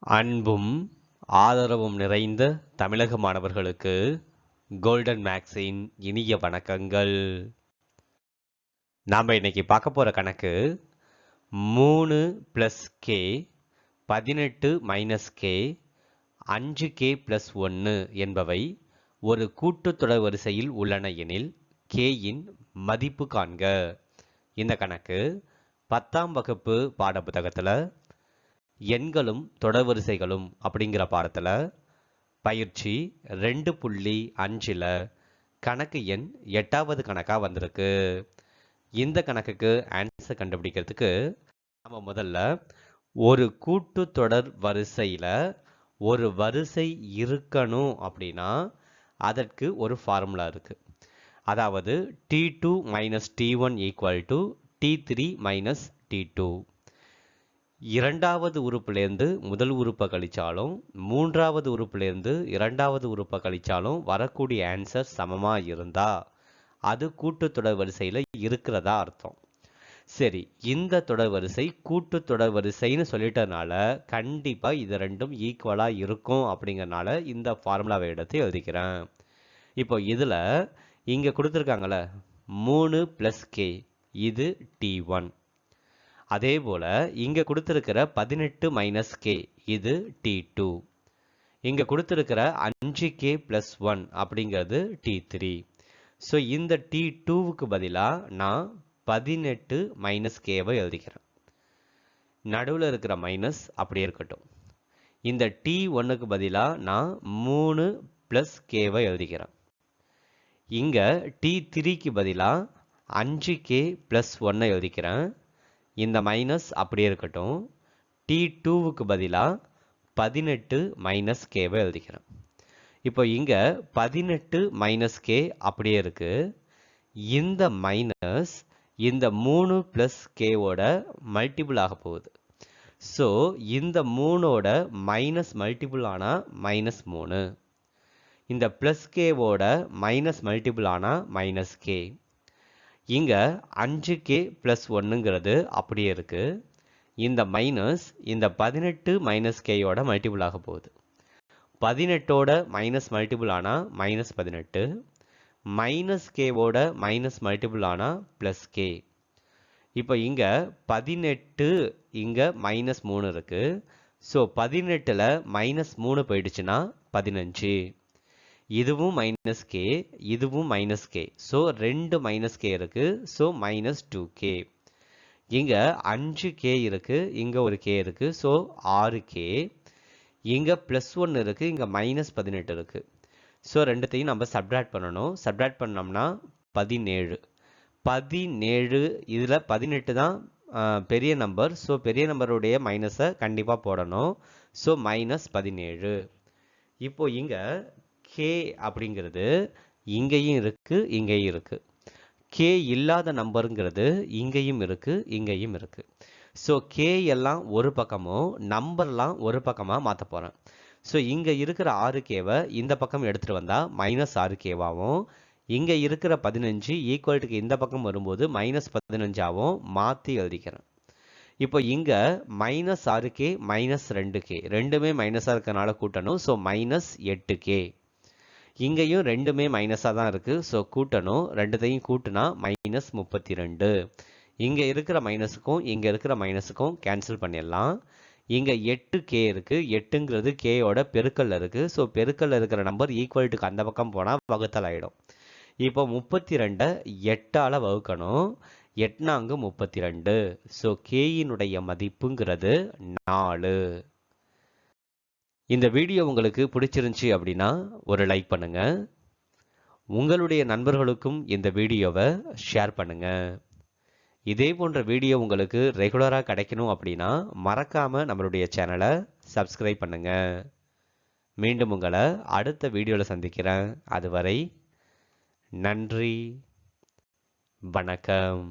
அன்பும் ஆதரவும் நிறைந்த தமிழக மாணவர்களுக்கு கோல்டன் மேக்ஸின் இனிய வணக்கங்கள். நாம் இன்னைக்கு பார்க்க போகிற கணக்கு 3 + k 18 - k 5k + 1 என்பவை ஒரு கூட்டுத்தொடர் வரிசையில் உள்ளன எனில் kயின் மதிப்பு காண்க. இந்த கணக்கு 10ஆம் வகுப்பு பாடப்புத்தகத்தில் எண்களும் தொடர்வரிசைகளும் அப்படிங்கிற பாடத்தில் பயிற்சி 2.5ல் கணக்கு எண் 8வது கணக்காக வந்திருக்கு. இந்த கணக்குக்கு ஆன்சர் கண்டுபிடிக்கிறதுக்கு நம்ம முதல்ல ஒரு கூட்டுத்தொடர் வரிசையில் ஒரு வரிசை இருக்கணும் அப்படின்னா அதற்கு ஒரு ஃபார்முலா இருக்கு. அதாவது t2 - t1 = t3 - t2. இரண்டாவது உறுப்பிலிருந்து முதல் உறுப்பை கழிச்சாலும் மூன்றாவது உறுப்பிலிருந்து இரண்டாவது உறுப்பை கழிச்சாலும் வரக்கூடிய ஆன்சர் சமமா இருந்தா அது கூட்டுத்தொடர் வரிசையில் இருக்கிறதா அர்த்தம். சரி, இந்த தொடர் வரிசை கூட்டுத்தொடர் வரிசைன்னு சொல்லிட்டனால கண்டிப்பா இது ரெண்டும் ஈக்குவலா இருக்கும். அப்படிங்கறனால இந்த ஃபார்முலாவை எடுத்து எழுதிக்கிறேன். இப்போ இதுல இங்க கொடுத்துருக்காங்கல்ல 3 + k, இது t1. அதே போல இங்க கொடுத்திருக்கிற 18 - k, இது t2. இங்க கொடுத்திருக்கிற 5k + 1 அப்படிங்கிறது t3. ஸோ இந்த t2க்கு பதிலாக நான் 18 - kவை எழுதிக்கிறேன். நடுவில் இருக்கிற மைனஸ் அப்படியே இருக்கட்டும். இந்த t1க்கு பதிலாக நான் 3 + kவை எழுதிக்கிறேன். இங்க t3க்கு பதிலாக 5k + 1 எழுதிக்கிறேன். இந்த மைனஸ் அப்படியே இருக்கட்டும். t2க்கு பதிலாக 18 - kவை எழுதிக்கிறேன். இப்போ இங்க 18 - k அப்படியே இருக்கு. இந்த மைனஸ் இந்த 3 + kவோட மல்டிபிள் ஆக போகுது. ஸோ இந்த 3ஓட மைனஸ் மல்டிபிள் ஆனால் -3. இந்த +kவோட மைனஸ் மல்டிபிள் ஆனால் -k. இங்க 5k + 1ங்கிறது அப்படியே இருக்கு. இந்த மைனஸ் இந்த 18 - kயோட மல்டிபிள் ஆக போகுது. 18ஓட மைனஸ் மல்டிபிள் ஆனா -18, -kவோட மைனஸ் மல்டிபிள் ஆனா +k. இப்போ இங்க 18, இங்க -3 இருக்கு. ஸோ 18ல் -3 போயிடுச்சுன்னா 15. இதுவும் -k, இதுவும் -k. ஸோ 2 -k இருக்கு. So -2k. இங்க 5k இருக்கு, இங்க ஒரு k இருக்கு. So 6k. இங்க +1 இருக்கு, இங்க -18 இருக்கு. ஸோ ரெண்டுத்தையும் நம்ம சப்ட்ராக்ட் பண்ணணும். சப்ட்ராக்ட் பண்ணோம்னா 17. 17 இதுல 18 தான் பெரிய நம்பர். ஸோ பெரிய நம்பருடைய மைனஸை கண்டிப்பா போடணும். ஸோ -17. இப்போ இங்க k அப்படிங்கிறது இங்கேயும் இருக்கு, இங்கேயும் இருக்கு. k இல்லாத நம்பருங்கிறது இங்கேயும் இருக்கு, இங்கேயும் இருக்கு. ஸோ k எல்லாம் ஒரு பக்கமும் நம்பர்லாம் ஒரு பக்கமா மாற்ற போறேன். ஸோ இங்க இருக்கிற 6kவை இந்த பக்கம் எடுத்துட்டு வந்தா -6kவாகவும், இங்க இருக்கிற 15 ஈக்குவல்ட்டுக்கு இந்த பக்கம் வரும்போது -15ஆகவும் மாற்றி எழுதிக்கிறேன். இப்போ இங்க -6k -2k ரெண்டுமே மைனஸா இருக்கனால கூட்டணும். So -8k. இங்கேயும் ரெண்டுமே மைனஸாக தான் இருக்கு. ஸோ கூட்டணும். ரெண்டுத்தையும் கூட்டினா -32. இங்க இருக்கிற மைனஸுக்கும் இங்க இருக்கிற மைனஸுக்கும் கேன்சல் பண்ணிடலாம். இங்க 8k இருக்கு. 8ங்கிறது kயோட பெருக்கல்ல இருக்கு. ஸோ பெருக்கல்ல இருக்கிற நம்பர் ஈக்குவல்ட்டுக்கு அந்த பக்கம் போனா வகுத்தல் ஆயிடும். இப்போ 32 8ஆல வகுக்கணும். 8 32. ஸோ kயினுடைய மதிப்புங்கிறது 4. இந்த வீடியோ உங்களுக்கு பிடிச்சிருந்துச்சு அப்படின்னா ஒரு லைக் பண்ணுங்க. உங்களுடைய நண்பர்களுக்கும் இந்த வீடியோவை ஷேர் பண்ணுங்க. இதே போன்ற வீடியோ உங்களுக்கு ரெகுலராக கிடைக்கணும் அப்படின்னா மறக்காம நம்மளுடைய சேனலை சப்ஸ்கிரைப் பண்ணுங்க. மீண்டும் உங்களை அடுத்த வீடியோவில் சந்திக்கிறேன். அதுவரை நன்றி, வணக்கம்.